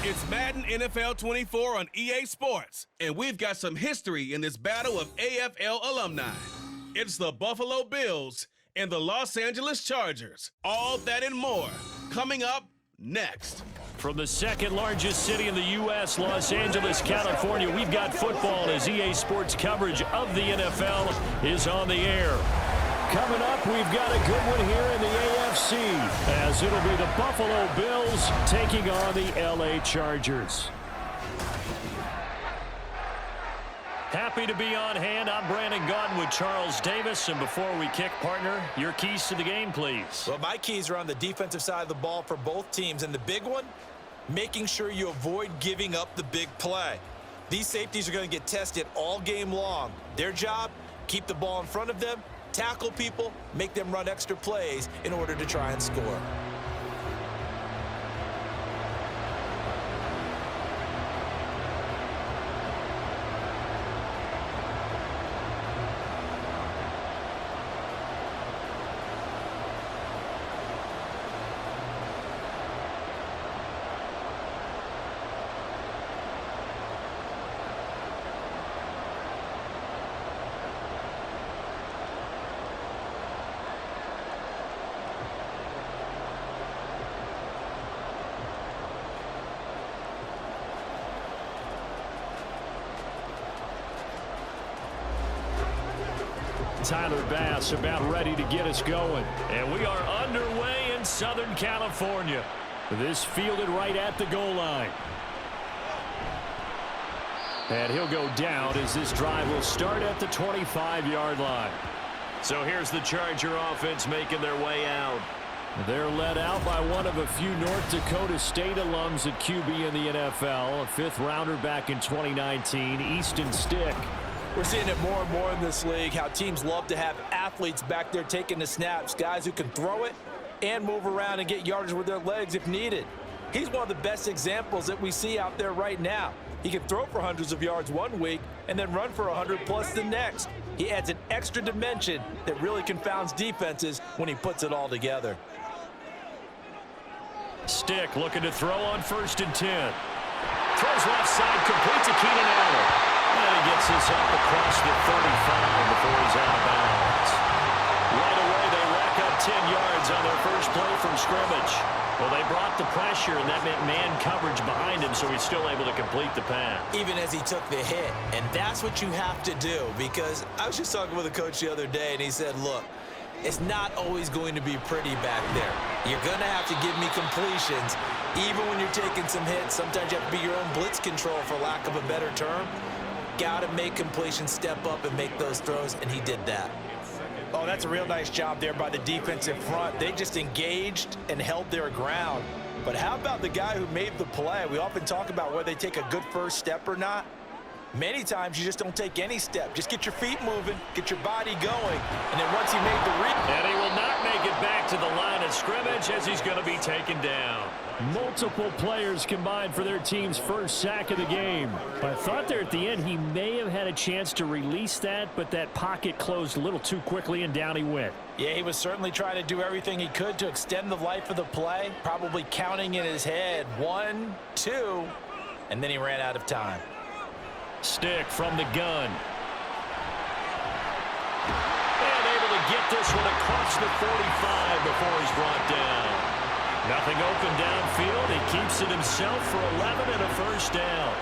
It's Madden NFL 24 on EA Sports, and we've got some history in this battle of AFL alumni. It's the Buffalo Bills and the Los Angeles Chargers. All that and more coming up next. From the second largest city in the U.S., Los Angeles, California, we've got football as EA Sports coverage of the NFL is on the air. Coming up, we've got a good one here in the AFC, as it'll be the Buffalo Bills taking on the L.A. Chargers. Happy to be on hand. I'm Brandon Gaudin with Charles Davis. And before we kick, partner, your keys to the game, please. Well, my keys are on the defensive side of the ball for both teams. And the big one, making sure you avoid giving up the big play. These safeties are going to get tested all game long. Their job, keep the ball in front of them, tackle people, make them run extra plays in order to try and score. Tyler Bass about ready to get us going. And we are underway in Southern California. This fielded right at the goal line. And he'll go down as this drive will start at the 25-yard line. So here's the Charger offense making their way out. They're led out by one of a few North Dakota State alums at QB in the NFL, a fifth-rounder back in 2019, Easton Stick. We're seeing it more and more in this league, how teams love to have athletes back there taking the snaps, guys who can throw it and move around and get yardage with their legs if needed. He's one of the best examples that we see out there right now. He can throw for hundreds of yards one week and then run for 100+ the next. He adds an extra dimension that really confounds defenses when he puts it all together. Stick looking to throw on 1st and 10. Throws left side, complete to Keenan Allen. And he gets this up across the 35 before he's out of bounds. Right away, they rack up 10 yards on their first play from scrimmage. Well, they brought the pressure, and that meant man coverage behind him, so he's still able to complete the pass. Even as he took the hit, and that's what you have to do, because I was just talking with a coach the other day, and he said, look, it's not always going to be pretty back there. You're going to have to give me completions. Even when you're taking some hits, sometimes you have to be your own blitz control, for lack of a better term. Got to make completions, step up and make those throws, and he did that. Oh, that's a real nice job there by the defensive front. They just engaged and held their ground. But how about the guy who made the play? We often talk about whether they take a good first step or not. Many times you just don't take any step. Just get your feet moving, get your body going, and then once he made the read. And he will not make it back to the line of scrimmage as he's going to be taken down. Multiple players combined for their team's first sack of the game. I thought there at the end he may have had a chance to release that, but that pocket closed a little too quickly and down he went. Yeah, he was certainly trying to do everything he could to extend the life of the play, probably counting in his head 1, 2, and then he ran out of time. Stick from the gun. And able to get this one across the 45 before he's brought down. Nothing open downfield. He keeps it himself for 11 and a first down.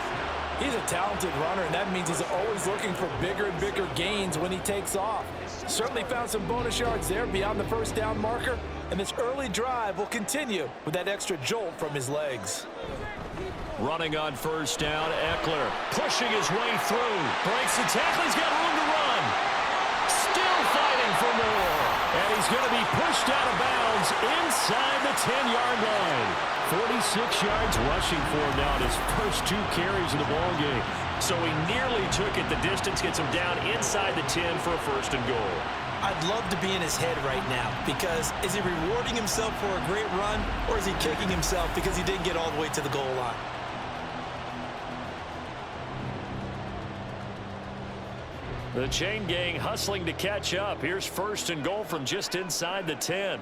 He's a talented runner, and that means he's always looking for bigger and bigger gains when he takes off. Certainly found some bonus yards there beyond the first down marker, and this early drive will continue with that extra jolt from his legs. Running on first down, Eckler pushing his way through. Breaks the tackle. He's got room to run. Still fighting for more. And he's going to be pushed out of bounds inside the 10-yard line. 46 yards rushing for him now in his first 2 carries of the ball game. So he nearly took it the distance, gets him down inside the 10 for a 1st and goal. I'd love to be in his head right now, because is he rewarding himself for a great run, or is he kicking himself because he didn't get all the way to the goal line? The chain gang hustling to catch up. Here's 1st and goal from just inside the 10.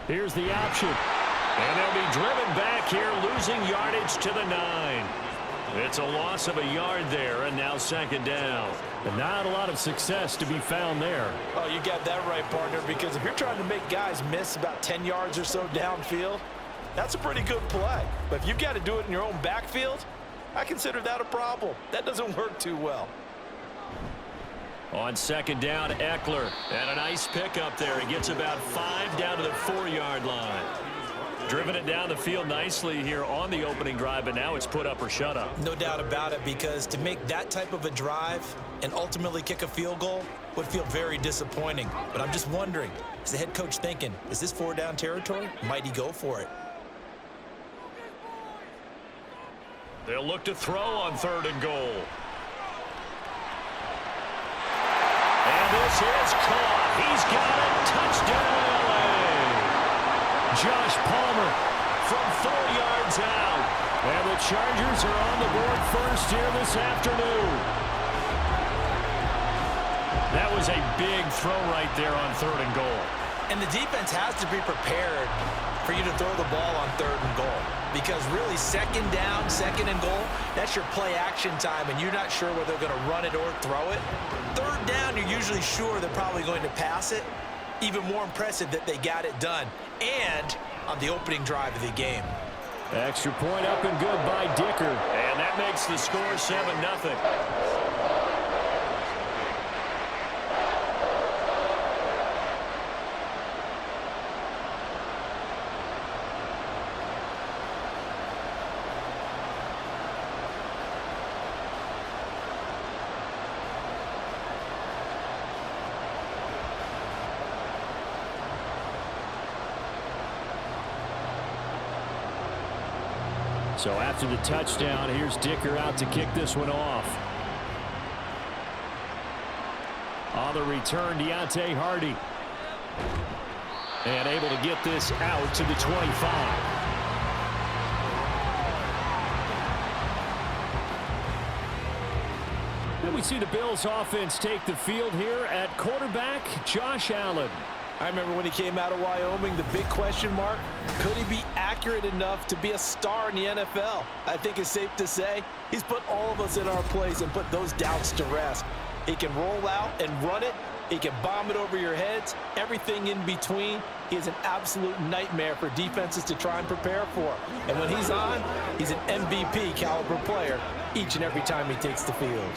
Here's the option. And they'll be driven back here, losing yardage to the 9. It's a loss of a yard there, and now second down. And not a lot of success to be found there. Oh, you got that right, partner, because if you're trying to make guys miss about 10 yards or so downfield, that's a pretty good play. But if you've got to do it in your own backfield, I consider that a problem. That doesn't work too well. On second down, Eckler. And a nice pickup there. He gets about 5 down to the 4-yard line. Driven it down the field nicely here on the opening drive, but now it's put up or shut up. No doubt about it, because to make that type of a drive and ultimately kick a field goal would feel very disappointing. But I'm just wondering, is the head coach thinking, is this 4-down territory? Might he go for it? They'll look to throw on 3rd and goal. And this is caught. He's got it. Touchdown, LA. Josh Palmer from 4 yards out. And the Chargers are on the board first here this afternoon. That was a big throw right there on 3rd and goal. And the defense has to be prepared for you to throw the ball on 3rd and goal. Because really, 2nd down, 2nd and goal, that's your play action time, and you're not sure whether they're going to run it or throw it. 3rd down, you're usually sure they're probably going to pass it. Even more impressive that they got it done. And on the opening drive of the game. Extra point up and good by Dicker. And that makes the score 7-0. So after the touchdown, here's Dicker out to kick this one off. On the return, Deontay Hardy. And able to get this out to the 25. Then we see the Bills offense take the field here at quarterback, Josh Allen. I remember when he came out of Wyoming, the big question mark, could he be accurate enough to be a star in the NFL? I think it's safe to say he's put all of us in our place and put those doubts to rest. He can roll out and run it. He can bomb it over your heads. Everything in between. He is an absolute nightmare for defenses to try and prepare for. And when he's on, he's an MVP caliber player each and every time he takes the field.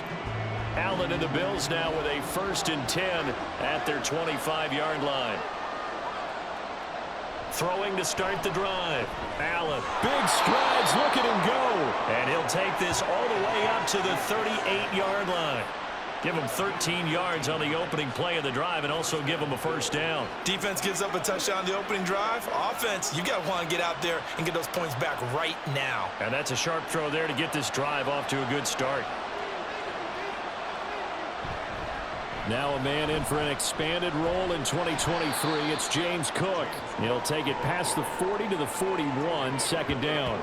Allen and the Bills now with a 1st and 10 at their 25-yard line. Throwing to start the drive. Allen, big strides, look at him go. And he'll take this all the way up to the 38-yard line. Give him 13 yards on the opening play of the drive and also give him a 1st down. Defense gives up a touchdown on the opening drive. Offense, you got to want to get out there and get those points back right now. And that's a sharp throw there to get this drive off to a good start. Now a man in for an expanded role in 2023. It's James Cook. He'll take it past the 40 to the 41, 2nd down.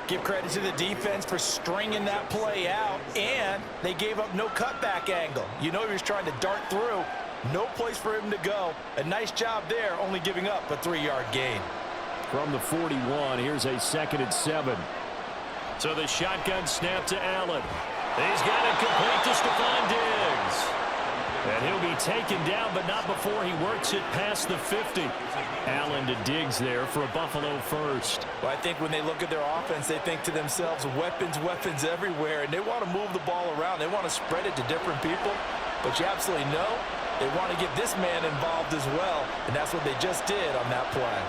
Give credit to the defense for stringing that play out, and they gave up no cutback angle. You know he was trying to dart through. No place for him to go. A nice job there, only giving up a 3-yard gain. From the 41, here's a 2nd and 7. So the shotgun snap to Allen. He's got it complete to Stephon Diggs. And he'll be taken down, but not before he works it past the 50. Allen to Diggs there for a Buffalo 1st. Well, I think when they look at their offense, they think to themselves, weapons, weapons everywhere, and they want to move the ball around. They want to spread it to different people, but you absolutely know they want to get this man involved as well, and that's what they just did on that play.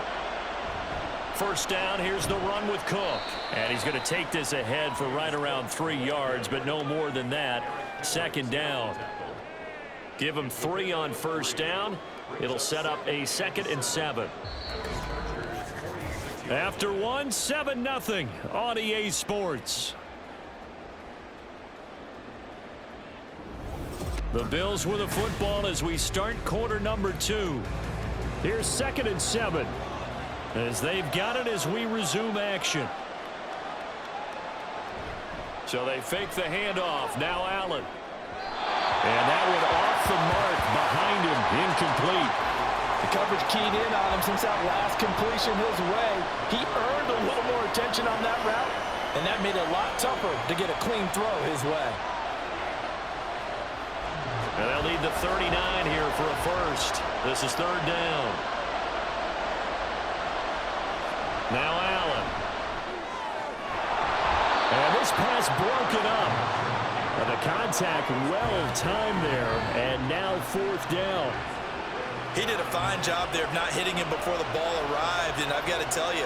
1st down, here's the run with Cook. And he's going to take this ahead for right around 3 yards, but no more than that. 2nd down. Give him 3 on 1st down. It'll set up a 2nd and 7. After 1, 7-0 on EA Sports. The Bills with the football as we start quarter number 2. Here's 2nd and 7. As they've got it as we resume action. So they fake the handoff. Now Allen. And that one off the mark behind him. Incomplete. The coverage keyed in on him since that last completion his way. He earned a little more attention on that route, and that made it a lot tougher to get a clean throw his way. And they'll need the 39 here for a first. This is third down. Now Allen. And this pass broken up. And the contact well-timed there, and now fourth down. He did a fine job there of not hitting him before the ball arrived, and I've got to tell you,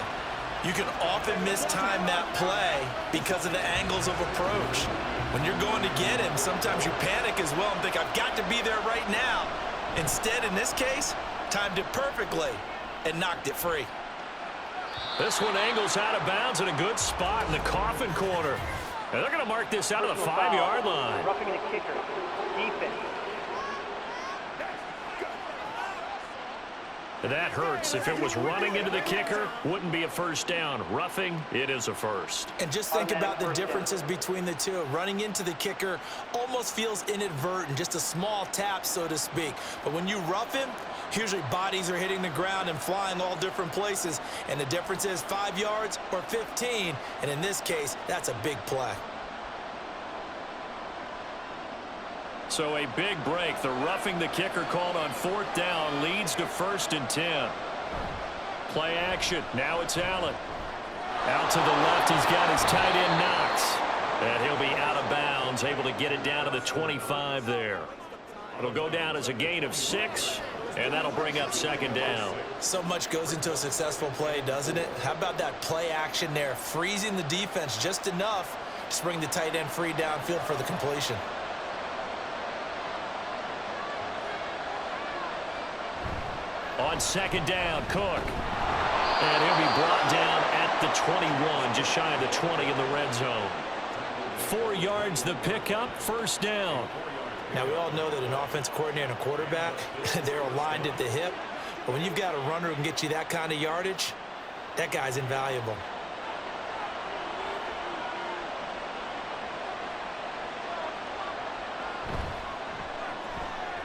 you can often mistime that play because of the angles of approach. When you're going to get him, sometimes you panic as well and think, I've got to be there right now. Instead, in this case, timed it perfectly and knocked it free. This one angles out of bounds in a good spot in the coffin corner. And they're going to mark this out of the 5-yard line. Roughing the kicker. Defense. That hurts. If it was running into the kicker, wouldn't be a first down. Roughing, it is a first. And just think about the differences between the two. Running into the kicker almost feels inadvertent, just a small tap, so to speak. But when you rough him, usually bodies are hitting the ground and flying all different places. And the difference is 5 yards or 15. And in this case, that's a big play. So a big break. The roughing the kicker called on fourth down leads to 1st and 10. Play action. Now it's Allen. Out to the left. He's got his tight end Knox. And he'll be out of bounds, able to get it down to the 25 there. It'll go down as a gain of 6, and that'll bring up 2nd down. So much goes into a successful play, doesn't it? How about that play action there? Freezing the defense just enough to bring the tight end free downfield for the completion. On 2nd down, Cook. And he'll be brought down at the 21, just shy of the 20 in the red zone. 4 yards the pickup, 1st down. Now, we all know that an offense coordinator and a quarterback, they're aligned at the hip. But when you've got a runner who can get you that kind of yardage, that guy's invaluable.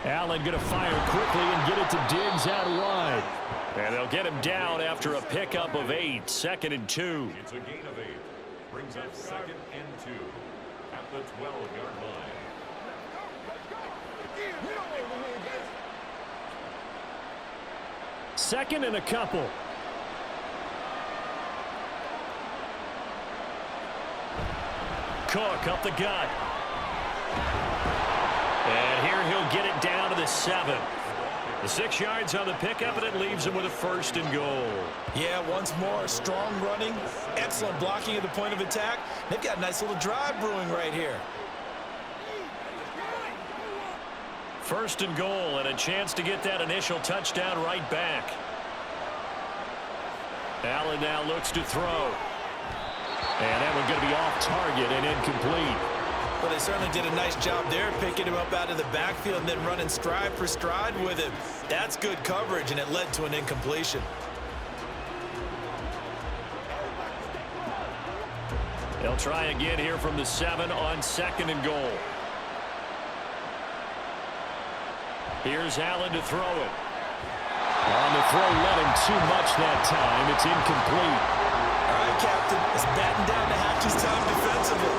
Allen going to fire quickly and get it to Diggs out wide. And they'll get him down after a pickup of 8, 2nd and 2. It's a gain of 8. Brings up 2nd and 2 at the 12-yard line. Second and a couple. Cook up the gut. And here he'll get it down to the 7. The 6 yards on the pickup, and it leaves him with a 1st and goal. Yeah, once more, strong running, excellent blocking at the point of attack. They've got a nice little drive brewing right here. 1st and goal, and a chance to get that initial touchdown right back. Allen now looks to throw. And that one going to be off target and incomplete. Well, they certainly did a nice job there, picking him up out of the backfield and then running stride for stride with him. That's good coverage, and it led to an incompletion. They'll try again here from the 7 on 2nd and goal. Here's Allen to throw it. On the throw, let him too much that time. It's incomplete. All right, Captain. It's batting down to half his time defensively.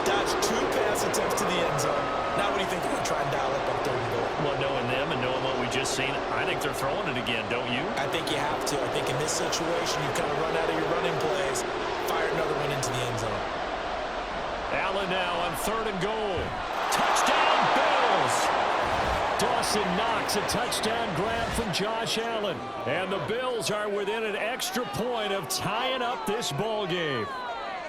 Dodged 2 pass attempts to the end zone. Now what do you think they're going to try and dial up on 3rd and goal? Well, knowing them and knowing what we just seen, I think they're throwing it again, don't you? I think you have to. I think in this situation, you kind of run out of your running plays, fire another one into the end zone. Allen now on 3rd and goal. Touchdown, Bills! Dawson Knox, a touchdown grab from Josh Allen. And the Bills are within an extra point of tying up this ball game.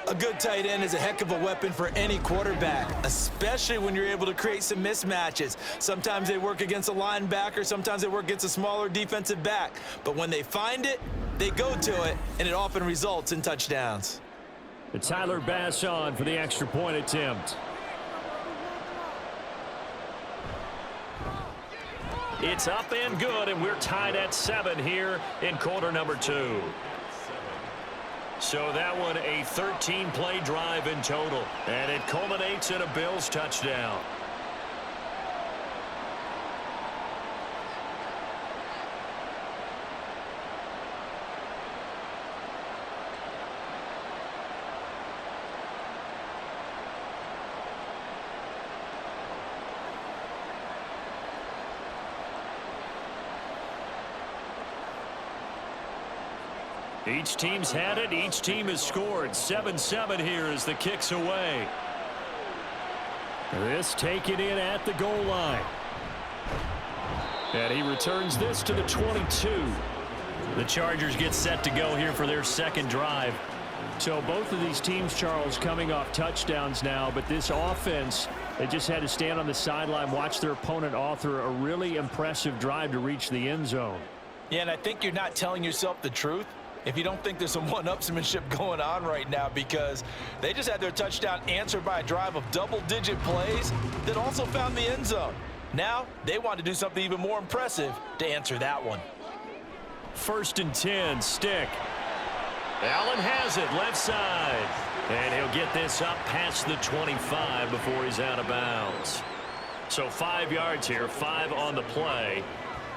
A good tight end is a heck of a weapon for any quarterback, especially when you're able to create some mismatches. Sometimes they work against a linebacker, sometimes they work against a smaller defensive back. But when they find it, they go to it, and it often results in touchdowns. And Tyler Bass on for the extra point attempt. It's up and good, and we're tied at 7 here in quarter number 2. So that one a 13-play drive in total, and it culminates in a Bills touchdown. Each team's had it. Each team has scored. 7-7 here as the kick's away. This taken in at the goal line. And he returns this to the 22. The Chargers get set to go here for their second drive. So both of these teams, Charles, coming off touchdowns now, but this offense, they just had to stand on the sideline, watch their opponent author a really impressive drive to reach the end zone. Yeah, and I think you're not telling yourself the truth if you don't think there's some one-upsmanship going on right now, because they just had their touchdown answered by a drive of double-digit plays that also found the end zone. Now they want to do something even more impressive to answer that one. 1st and 10, Stick. Allen has it, left side. And he'll get this up past the 25 before he's out of bounds. So 5 yards here, 5 on the play.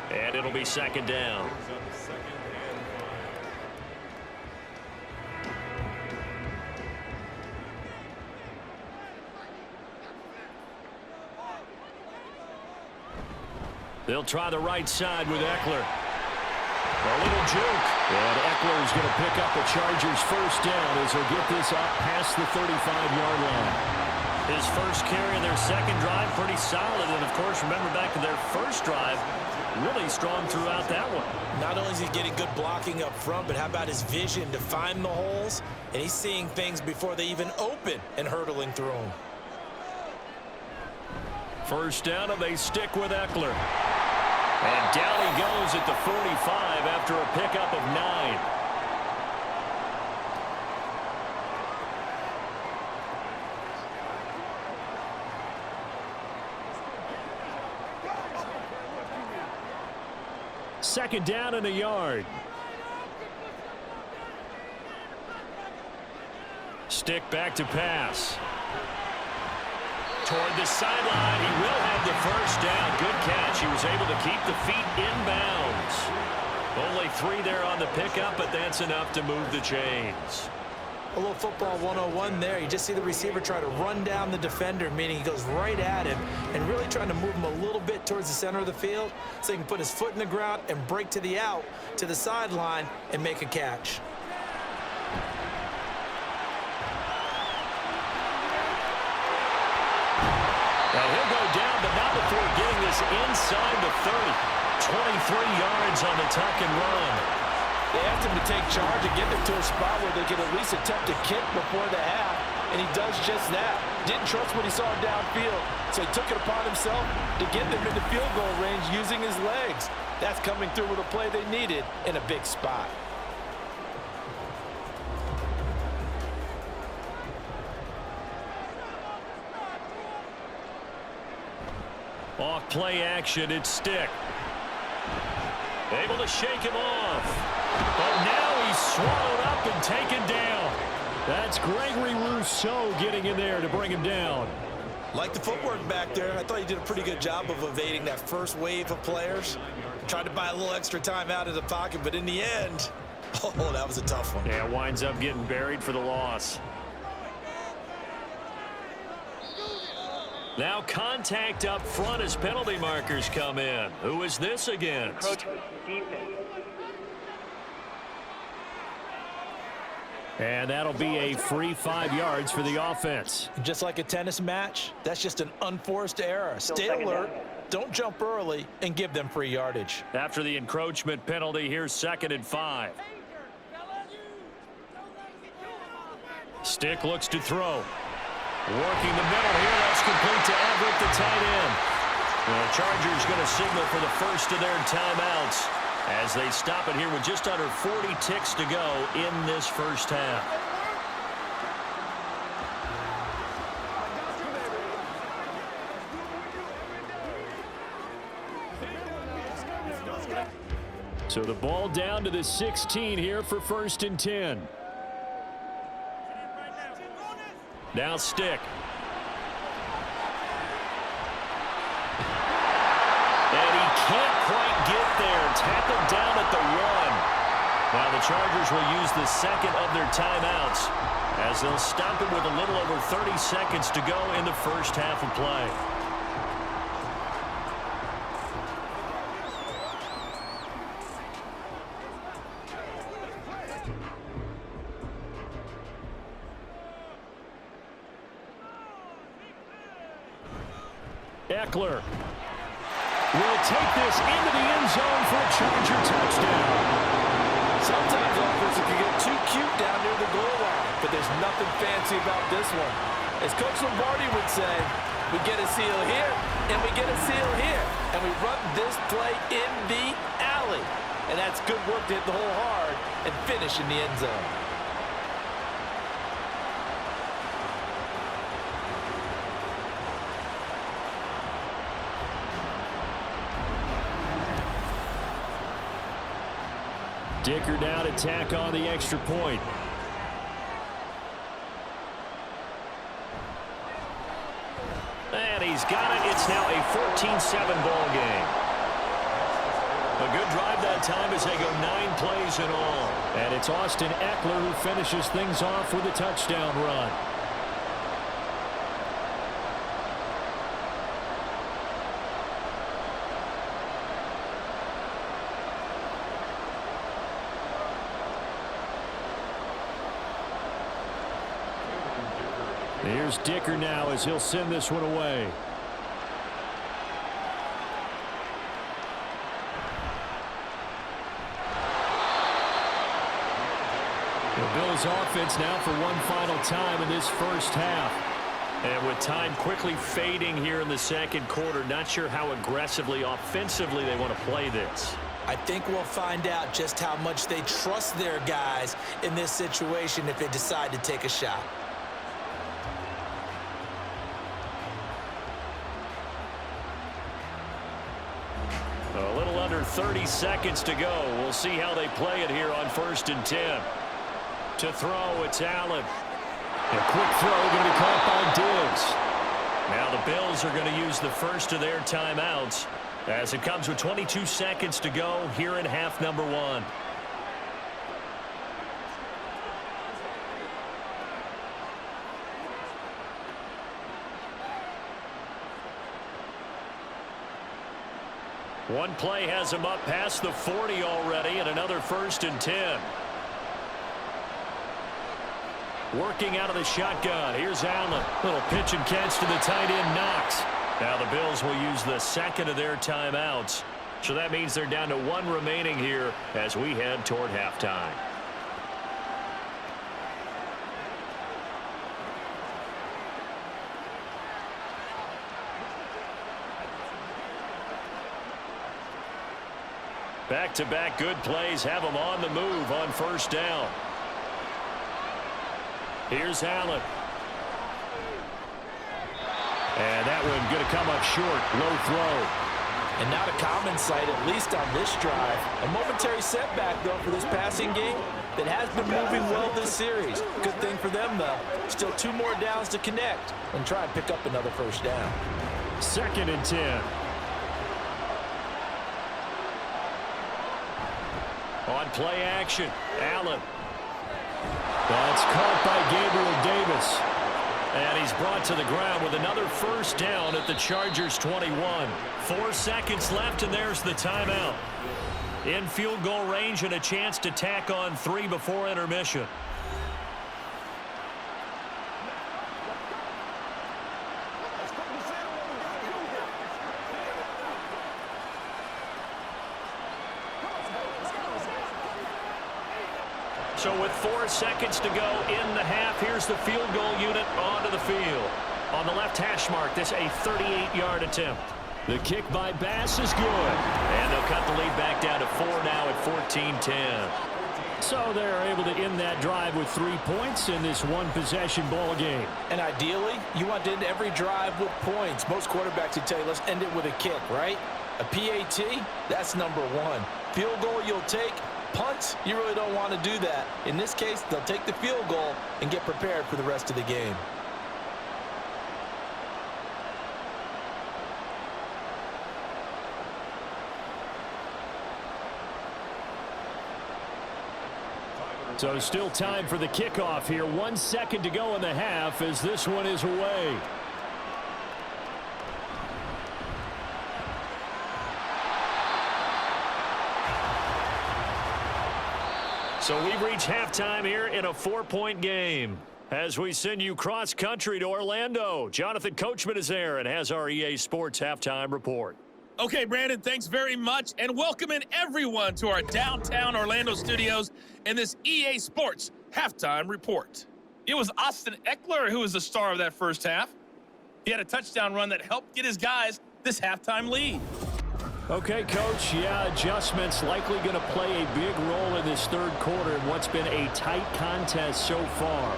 And it'll be second down. They'll try the right side with Eckler. A little juke. And Eckler is going to pick up the Chargers' first down as he'll get this up past the 35-yard line. His first carry in their second drive, pretty solid. And, of course, remember back to their first drive, really strong throughout that one. Not only is he getting good blocking up front, but how about his vision to find the holes? And he's seeing things before they even open and hurdling through them. First down, and they stick with Eckler. And down he goes at the 45 after a pickup of 9. Second down and a yard. Stick back to pass. Toward the sideline, he will have the first down. Good catch. He was able to keep the feet inbounds. Only 3 there on the pickup, but that's enough to move the chains. A little football 101 there. You just see the receiver try to run down the defender, meaning he goes right at him and really trying to move him a little bit towards the center of the field so he can put his foot in the ground and break to the out, to the sideline, and make a catch. Now he'll go down, but not before getting this inside the 30. 23 yards on the tuck and run. They asked him to take charge and get them to a spot where they could at least attempt to kick before the half, and he does just that. Didn't trust what he saw downfield, so he took it upon himself to get them into field goal range using his legs. That's coming through with a play they needed in a big spot. Off play action, it's Stick. Able to shake him off. But now he's swallowed up and taken down. That's Gregory Rousseau getting in there to bring him down. Like the footwork back there, I thought he did a pretty good job of evading that first wave of players. Tried to buy a little extra time out of the pocket, but in the end, oh, that was a tough one. Yeah, winds up getting buried for the loss. Now contact up front as penalty markers come in. Who is this against? Approach defense. And that'll be a free 5 yards for the offense. Just like a tennis match, that's just an unforced error. Stay alert, don't jump early, and give them free yardage. After the encroachment penalty, here's 2nd and 5. Stick looks to throw. Working the middle here, that's complete to Everett, the tight end. The Chargers going to signal for the first of their timeouts as they stop it here with just under 40 ticks to go in this first half. So the ball down to the 16 here for 1st and 10. Now Stick. And he can't quite get there. Tackled down at the 1. Now the Chargers will use the second of their timeouts as they'll stop it with a little over 30 seconds to go in the first half of play. Eckler will take this into the end zone for a Charger touchdown. Sometimes offenses can get too cute down near the goal line, but there's nothing fancy about this one. As Coach Lombardi would say, we get a seal here, and we get a seal here, and we run this play in the alley. And that's good work to hit the hole hard and finish in the end zone. Dicker down to tack on the extra point. And he's got it. It's now a 14-7 ball game. A good drive that time as they go 9 plays in all. And it's Austin Eckler who finishes things off with a touchdown run. Here's Dicker now as he'll send this one away. The Bills offense now for one final time in this first half. And with time quickly fading here in the second quarter, not sure how aggressively, offensively they want to play this. I think we'll find out just how much they trust their guys in this situation if they decide to take a shot. A little under 30 seconds to go. We'll see how they play it here on 1st and 10. To throw, it's Allen. A quick throw going to be caught by Diggs. Now the Bills are going to use the first of their timeouts as it comes with 22 seconds to go here in half number 1. One play has him up past the 40 already, and another 1st and 10. Working out of the shotgun. Here's Allen. Little pitch and catch to the tight end, Knox. Now the Bills will use the second of their timeouts. So that means they're down to 1 remaining here as we head toward halftime. Back-to-back good plays have them on the move on 1st down. Here's Allen. And that one going to come up short. Low throw. And not a common sight, at least on this drive. A momentary setback, though, for this passing game that has been moving well this series. Good thing for them, though. Still 2 more downs to connect and try and pick up another 1st down. 2nd and 10. On play action, Allen. That's caught by Gabriel Davis. And he's brought to the ground with another 1st down at the Chargers 21. 4 seconds left, and there's the timeout. In field goal range and a chance to tack on 3 before intermission. So with 4 seconds to go in the half, here's the field goal unit onto the field. On the left hash mark, this a 38-yard attempt. The kick by Bass is good. And they'll cut the lead back down to 4 now at 14-10. So they're able to end that drive with 3 points in this one-possession ball game. And ideally, you want to end every drive with points. Most quarterbacks would tell you, let's end it with a kick, right? A PAT, that's number 1. Field goal you'll take. Punts, you really don't want to do that. In this case, they'll take the field goal and get prepared for the rest of the game. So still time for the kickoff here. 1 second to go in the half as this one is away. So we've reached halftime here in a 4-point game. As we send you cross-country to Orlando, Jonathan Coachman is there and has our EA Sports Halftime Report. Okay, Brandon, thanks very much, and welcome in everyone to our downtown Orlando studios in this EA Sports Halftime Report. It was Austin Eckler who was the star of that first half. He had a touchdown run that helped get his guys this halftime lead. Okay, Coach, yeah, adjustments likely going to play a big role in this third quarter in what's been a tight contest so far.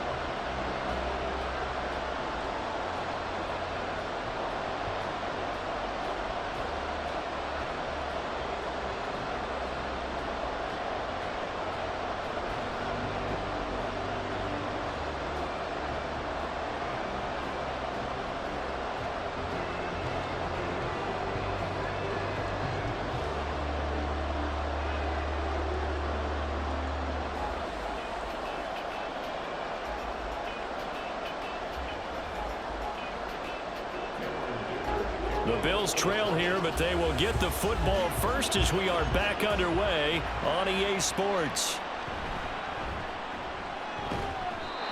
The Bills trail here, but they will get the football first as we are back underway on EA Sports.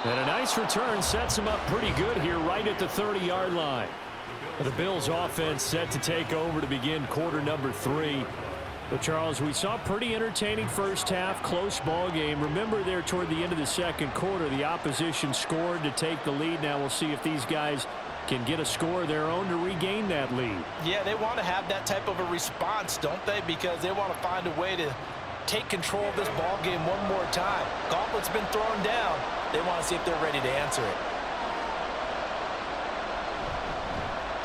And a nice return sets them up pretty good here right at the 30-yard line. The Bills offense set to take over to begin quarter number 3. But, Charles, we saw a pretty entertaining first half, close ball game. Remember there toward the end of the second quarter, the opposition scored to take the lead. Now we'll see if these guys can get a score of their own to regain that lead. Yeah, they want to have that type of a response, don't they? Because they want to find a way to take control of this ball game one more time. Gauntlet's been thrown down. They want to see if they're ready to answer it.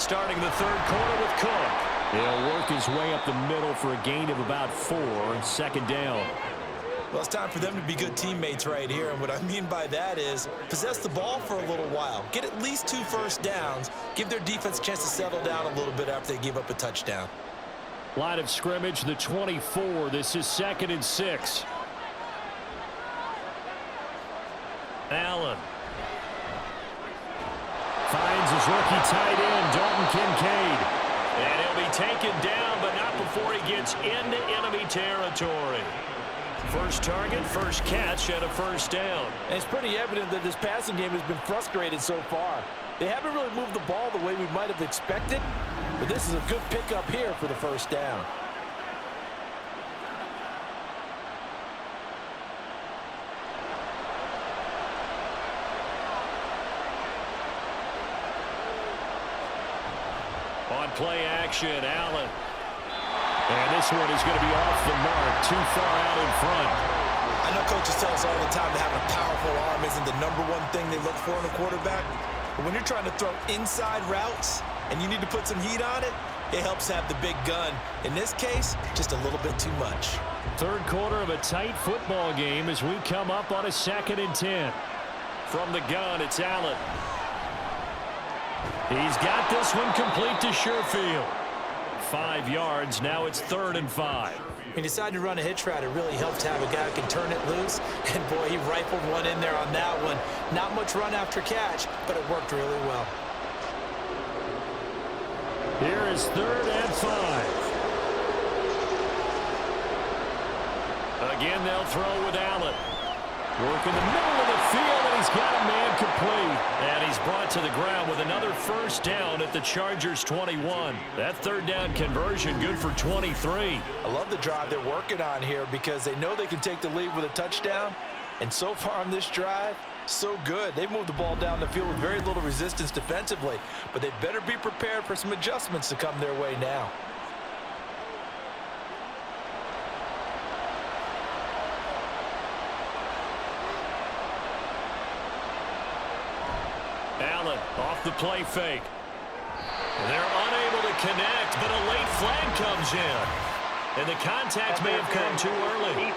Starting the third quarter with Cook. He'll work his way up the middle for a gain of about 4 on second down. Well, it's time for them to be good teammates right here, and what I mean by that is possess the ball for a little while, get at least 2 first downs, give their defense a chance to settle down a little bit after they give up a touchdown. Line of scrimmage, the 24. This is 2nd and 6. Allen finds his rookie tight end, Dalton Kincaid. And he'll be taken down, but not before he gets into enemy territory. First target, first catch, and a first down. And it's pretty evident that this passing game has been frustrated so far. They haven't really moved the ball the way we might have expected, but this is a good pickup here for the first down. On play action, Allen. And this one is going to be off the mark, too far out in front. I know coaches tell us all the time that having a powerful arm isn't the #1 thing they look for in a quarterback. But when you're trying to throw inside routes and you need to put some heat on it, it helps have the big gun. In this case, just a little bit too much. Third quarter of a tight football game as we come up on a 2nd and 10. From the gun, it's Allen. He's got this one complete to Sherfield. 5 yards. Now it's 3rd and 5. When you decide to run a hitch route, it really helps to have a guy who can turn it loose. And, boy, he rifled one in there on that one. Not much run after catch, but it worked really well. Here is 3rd and 5. Again, they'll throw with Allen. Work in the middle of the field, and he's got a man complete. And he's brought to the ground with another first down at the Chargers' 21. That 3rd down conversion good for 23. I love the drive they're working on here because they know they can take the lead with a touchdown. And so far on this drive, so good. They've moved the ball down the field with very little resistance defensively. But they better be prepared for some adjustments to come their way now. Allen off the play fake. They're unable to connect, but a late flag comes in. And the contact may have come too early.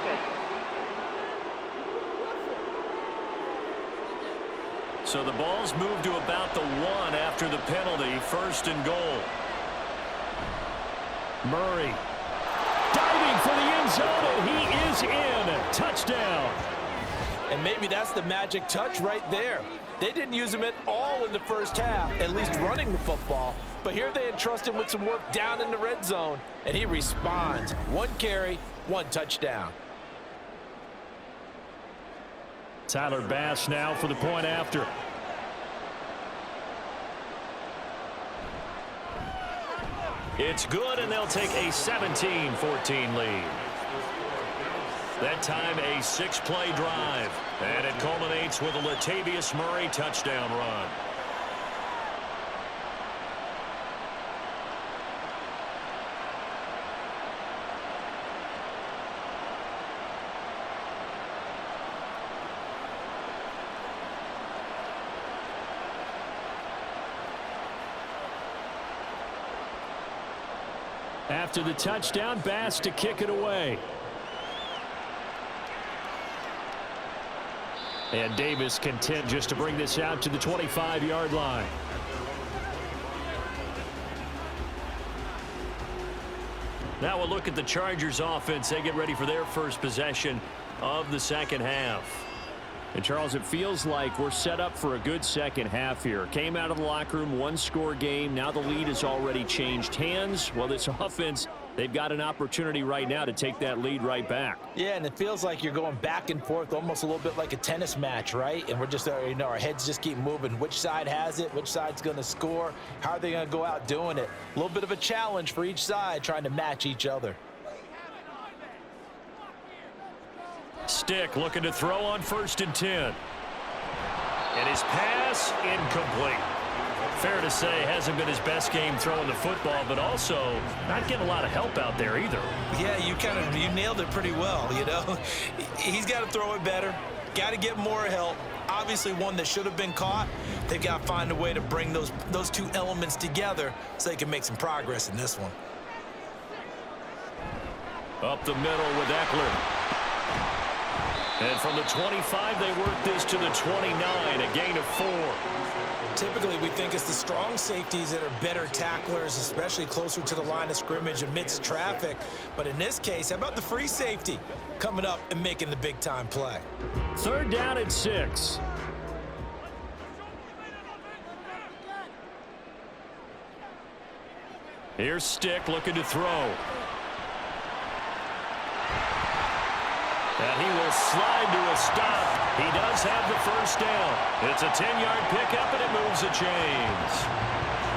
So the ball's moved to about the 1 after the penalty. 1st and goal. Murray diving for the end zone, and he is in. Touchdown. And maybe that's the magic touch right there. They didn't use him at all in the first half, at least running the football. But here they entrust him with some work down in the red zone, and he responds. 1 carry, 1 touchdown. Tyler Bass now for the point after. It's good, and they'll take a 17-14 lead. That time a 6-play drive, and it culminates with a Latavius Murray touchdown run. After the touchdown, Bass to kick it away. And Davis content just to bring this out to the 25-yard line. Now we'll look at the Chargers offense. They get ready for their first possession of the second half. And, Charles, it feels like we're set up for a good second half here. Came out of the locker room, one-score game. Now the lead has already changed hands. Well, this offense, they've got an opportunity right now to take that lead right back. Yeah, and it feels like you're going back and forth, almost a little bit like a tennis match, right? And we're just, our heads just keep moving. Which side has it? Which side's going to score? How are they going to go out doing it? A little bit of a challenge for each side, trying to match each other. Stick looking to throw on 1st and 10. And his pass incomplete. Fair to say, hasn't been his best game throwing the football, but also not getting a lot of help out there either. Yeah, you nailed it pretty well, you know. He's got to throw it better. Got to get more help. Obviously one that should have been caught. They've got to find a way to bring those two elements together so they can make some progress in this one. Up the middle with Eckler. And from the 25, they work this to the 29, a gain of 4. Typically, we think it's the strong safeties that are better tacklers, especially closer to the line of scrimmage amidst traffic. But in this case, how about the free safety coming up and making the big-time play? 3rd down and 6. Here's Stick looking to throw. And he will slide to a stop. He does have the 1st down. It's a 10-yard pickup, and it moves the chains.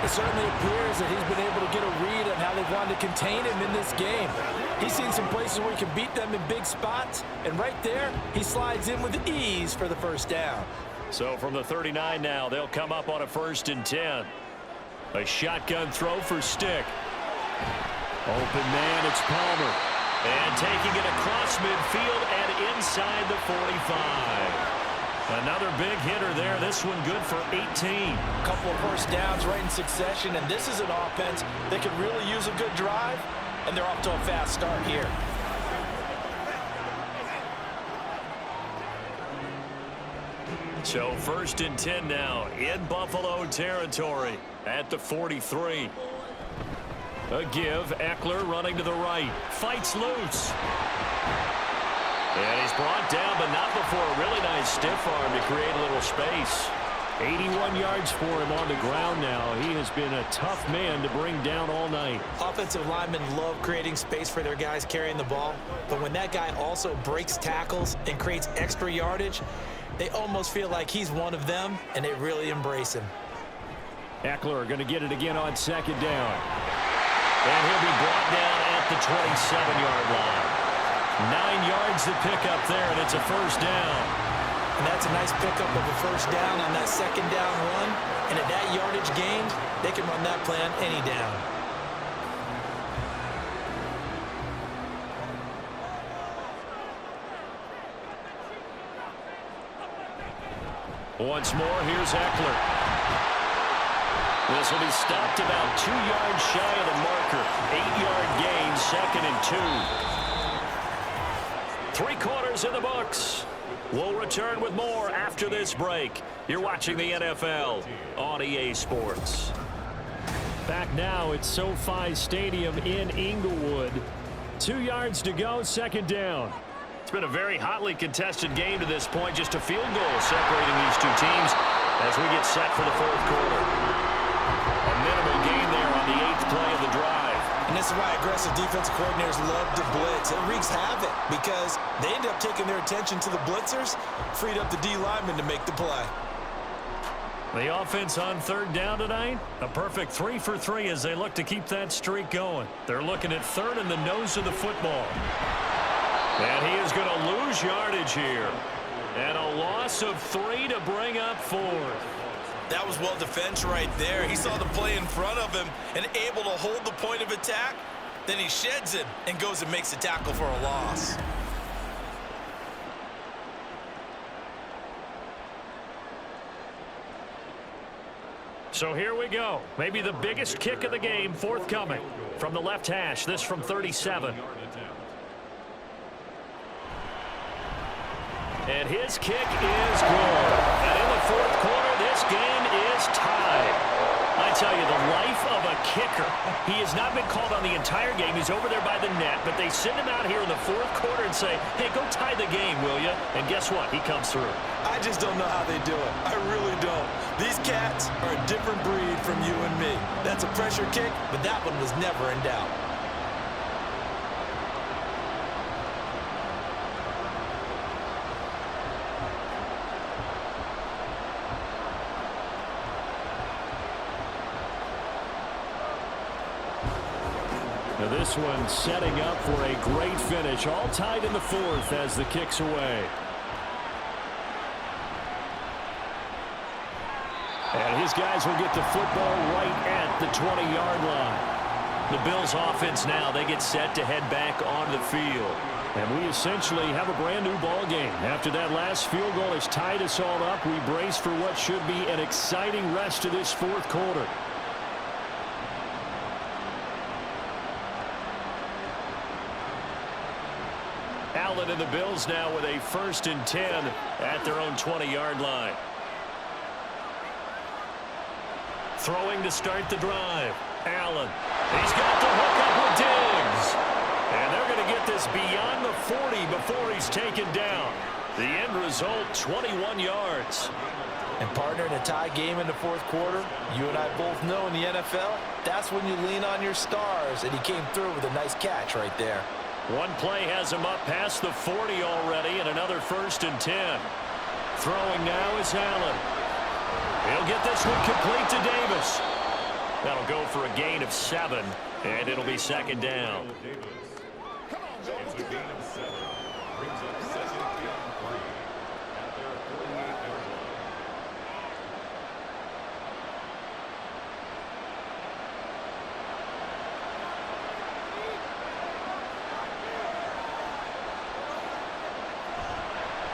It certainly appears that he's been able to get a read on how they've wanted to contain him in this game. He's seen some places where he can beat them in big spots, and right there, he slides in with ease for the 1st down. So from the 39 now, they'll come up on a 1st and 10. A shotgun throw for Stick. Open man, it's Palmer. And taking it across midfield and inside the 45. Another big hitter there. This one good for 18. A couple of 1st downs right in succession, and this is an offense that could really use a good drive, and they're off to a fast start here. So 1st and 10 now in Buffalo territory at the 43. A give, Eckler running to the right, fights loose. And he's brought down, but not before a really nice stiff arm to create a little space. 81 yards for him on the ground now. He has been a tough man to bring down all night. Offensive linemen love creating space for their guys carrying the ball, but when that guy also breaks tackles and creates extra yardage, they almost feel like he's one of them, and they really embrace him. Eckler going to get it again on 2nd down. And he'll be brought down at the 27-yard line. 9 yards to pick up there, and it's a 1st down. And that's a nice pickup of a 1st down on that 2nd down run. And at that yardage gained, they can run that play on any down. Once more, here's Eckler. This will be stopped about 2 yards shy of the marker. 8-yard gain, 2nd and 2. 3 quarters in the books. We'll return with more after this break. You're watching the NFL on EA Sports. Back now at SoFi Stadium in Inglewood. 2 yards to go, 2nd down. It's been a very hotly contested game to this point. Just a field goal separating these two teams as we get set for the 4th quarter. A minimal gain there on the 8th play of the drive. And This is why aggressive defensive coordinators love to blitz. It wreaks havoc because they end up taking their attention to the blitzers, freed up the D lineman to make the play. The offense on third down tonight, a perfect 3 for 3 as they look to keep that streak going. They're looking at third in the nose of the football. And he is going to lose yardage here. And a loss of 3 to bring up fourth. That was well defense right there. He saw the play in front of him and able to hold the point of attack. Then he sheds it and goes and makes a tackle for a loss. So here we go. Maybe the biggest kick of the game forthcoming. From the left hash, this from 37. And his kick is good. And in the fourth quarter, this game is tied. I tell you, the life of a kicker. He has not been called on the entire game. He's over there by the net, but they send him out here in the fourth quarter and say, hey, go tie the game, will you? And guess what? He comes through. I just don't know how they do it. I really don't. These cats are a different breed from you and me. That's a pressure kick, but that one was never in doubt. Now this one setting up for a great finish. All tied in the fourth as the kick's away. And his guys will get the football right at the 20-yard line. The Bills offense now, they get set to head back on the field. And we essentially have a brand new ball game. After that last field goal has tied us all up, we brace for what should be an exciting rest of this fourth quarter. Allen and the Bills now with a 1st and 10 at their own 20-yard line. Throwing to start the drive. Allen. He's got the hook up with Diggs. And they're going to get this beyond the 40 before he's taken down. The end result, 21 yards. And partner, in a tie game in the fourth quarter, you and I both know in the NFL, that's when you lean on your stars. And he came through with a nice catch right there. One play has him up past the 40 already, and another 1st and 10. Throwing now is Allen. He'll get this one complete to Davis. That'll go for a gain of 7, and it'll be 2nd down. It's a gain of 7. Brings up 2nd and 3 at their 48-yard line.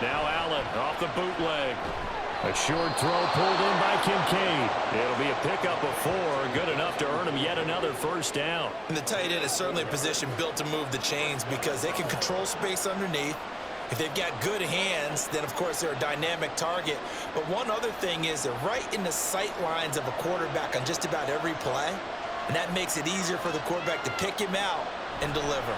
Now Allen off the bootleg. A short throw pulled in by Kincaid. It'll be a pickup of 4, good enough to earn him yet another 1st down. And the tight end is certainly a position built to move the chains because they can control space underneath. If they've got good hands, then of course they're a dynamic target. But one other thing is they're right in the sight lines of a quarterback on just about every play. And that makes it easier for the quarterback to pick him out and deliver.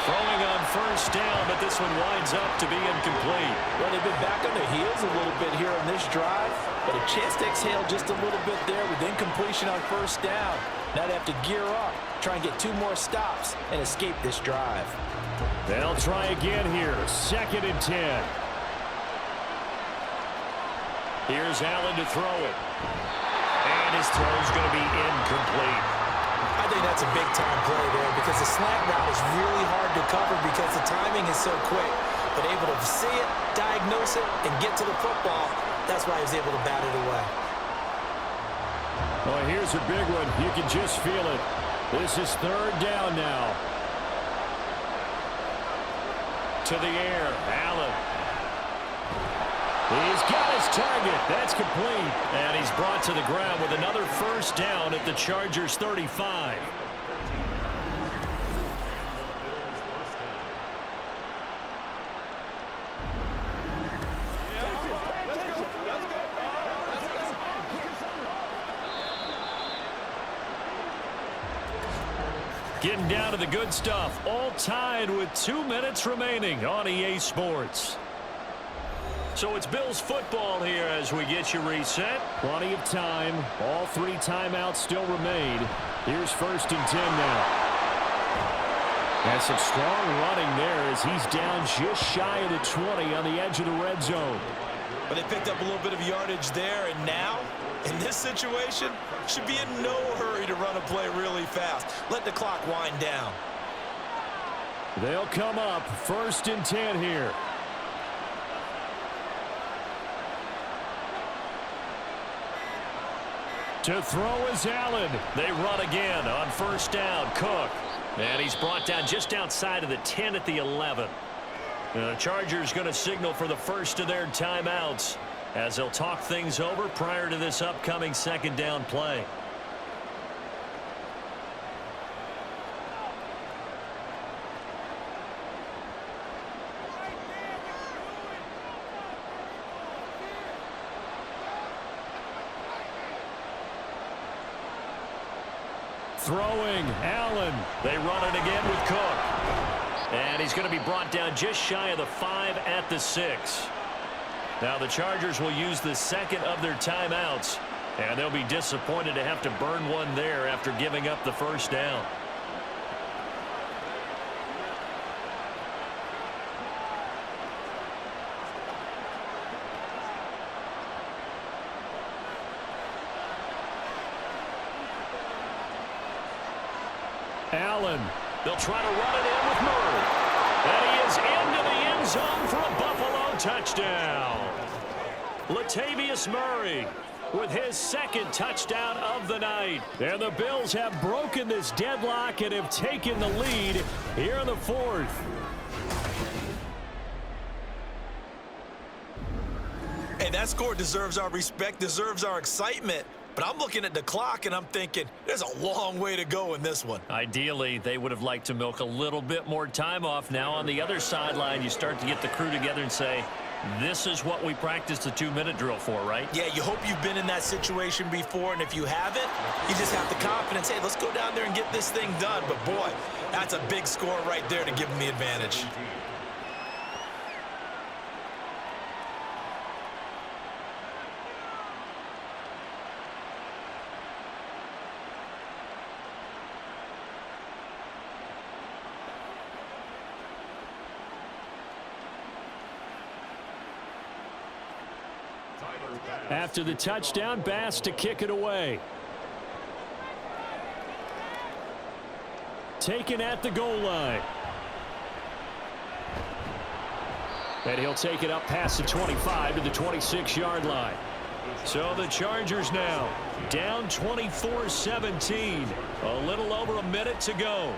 Throwing on 1st down, but this one winds up to be incomplete. Well, they've been back on their heels a little bit here on this drive, but a chance to exhale just a little bit there with incompletion on 1st down. Now they have to gear up, try and get 2 more stops, and escape this drive. They'll try again here, 2nd and 10. Here's Allen to throw it. And his throw's going to be incomplete. I think that's a big-time play there because the slant route is really hard to cover because the timing is so quick. But able to see it, diagnose it, and get to the football, that's why he was able to bat it away. Well, here's a big one. You can just feel it. This is 3rd down now. To the air, Allen. He's got his target. That's complete. And he's brought to the ground with another 1st down at the Chargers' 35. Getting down to the good stuff. All tied with 2 minutes remaining on EA Sports. So it's Bills football here as we get you reset. Plenty of time. All 3 timeouts still remain. Here's 1st and 10 now. And some strong running there as he's down just shy of the 20 on the edge of the red zone. But they picked up a little bit of yardage there, and now, in this situation, should be in no hurry to run a play really fast. Let the clock wind down. They'll come up 1st and 10 here. To throw is Allen. They run again on 1st down. Cook. And he's brought down just outside of the 10 at the 11. The Chargers going to signal for the first of their timeouts as they'll talk things over prior to this upcoming 2nd down play. Throwing, Allen. They run it again with Cook. And he's going to be brought down just shy of the 5 at the 6. Now the Chargers will use the 2nd of their timeouts. And they'll be disappointed to have to burn one there after giving up the 1st down. Allen. They'll try to run it in with Murray. And he is into the end zone for a Buffalo touchdown. Latavius Murray with his 2nd touchdown of the night. And the Bills have broken this deadlock and have taken the lead here in the 4th. Hey, that score deserves our respect, deserves our excitement. But I'm looking at the clock, and I'm thinking there's a long way to go in this one. Ideally, they would have liked to milk a little bit more time off. Now on the other sideline, you start to get the crew together and say, this is what we practiced the 2-minute drill for, right? Yeah, you hope you've been in that situation before, and if you haven't, you just have the confidence, hey, let's go down there and get this thing done. But, boy, that's a big score right there to give them the advantage. After the touchdown, Bass to kick it away. Taken at the goal line. And he'll take it up past the 25 to the 26-yard line. So the Chargers now down 24-17. A little over a minute to go.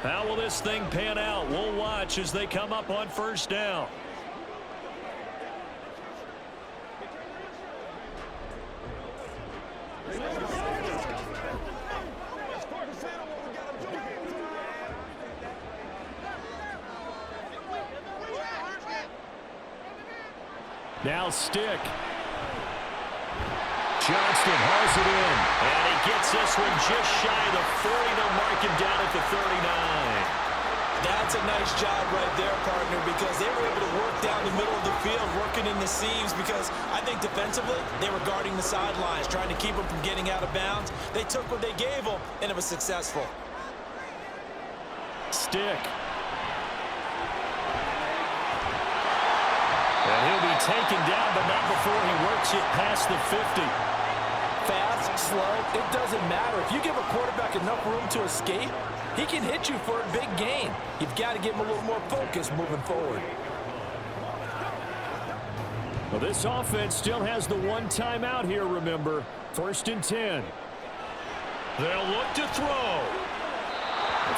How will this thing pan out? We'll watch as they come up on 1st down. Now Stick. Johnston hauls it in. And he gets this one just shy of the 40. They'll mark him down at the 39. That's a nice job right there, partner, because they were able to work down the middle of the field, working in the seams, because I think defensively they were guarding the sidelines, trying to keep them from getting out of bounds. They took what they gave them, and it was successful. Stick. And he'll be taken down, but not before he works it past the 50. Fast, slow, it doesn't matter. If you give a quarterback enough room to escape, he can hit you for a big gain. You've got to give him a little more focus moving forward. Well, this offense still has the 1 timeout here, remember. 1st and 10. They'll look to throw.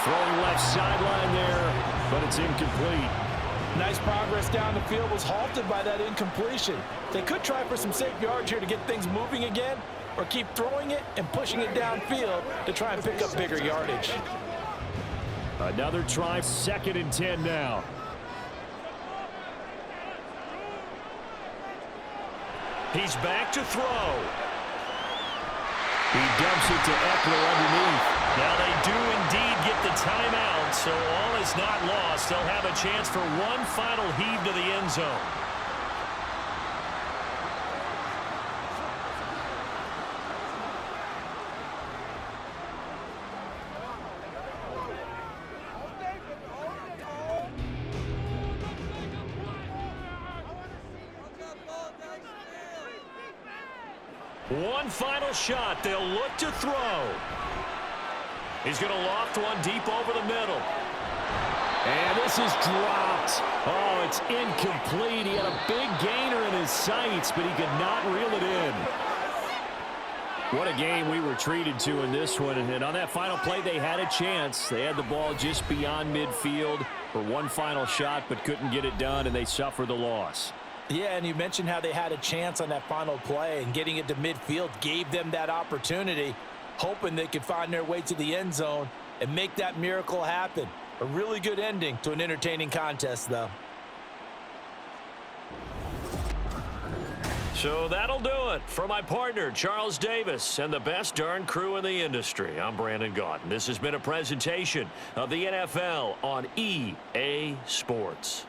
Throwing left sideline there, but it's incomplete. Nice progress down the field was halted by that incompletion. They could try for some safe yards here to get things moving again, or keep throwing it and pushing it downfield to try and pick up bigger yardage. Another try, 2nd and 10 now. He's back to throw. He dumps it to Eckler underneath. Now they do indeed get the timeout, so all is not lost. They'll have a chance for one final heave to the end zone. One final shot. They'll look to throw. He's going to loft one deep over the middle. And this is dropped. Oh, it's incomplete. He had a big gainer in his sights, but he could not reel it in. What a game we were treated to in this one. And on that final play, they had a chance. They had the ball just beyond midfield for one final shot, but couldn't get it done, and they suffer the loss. Yeah, and you mentioned how they had a chance on that final play, and getting it to midfield gave them that opportunity, hoping they could find their way to the end zone and make that miracle happen. A really good ending to an entertaining contest, though. So that'll do it. For my partner, Charles Davis, and the best darn crew in the industry, I'm Brandon Gaudin. This has been a presentation of the NFL on EA Sports.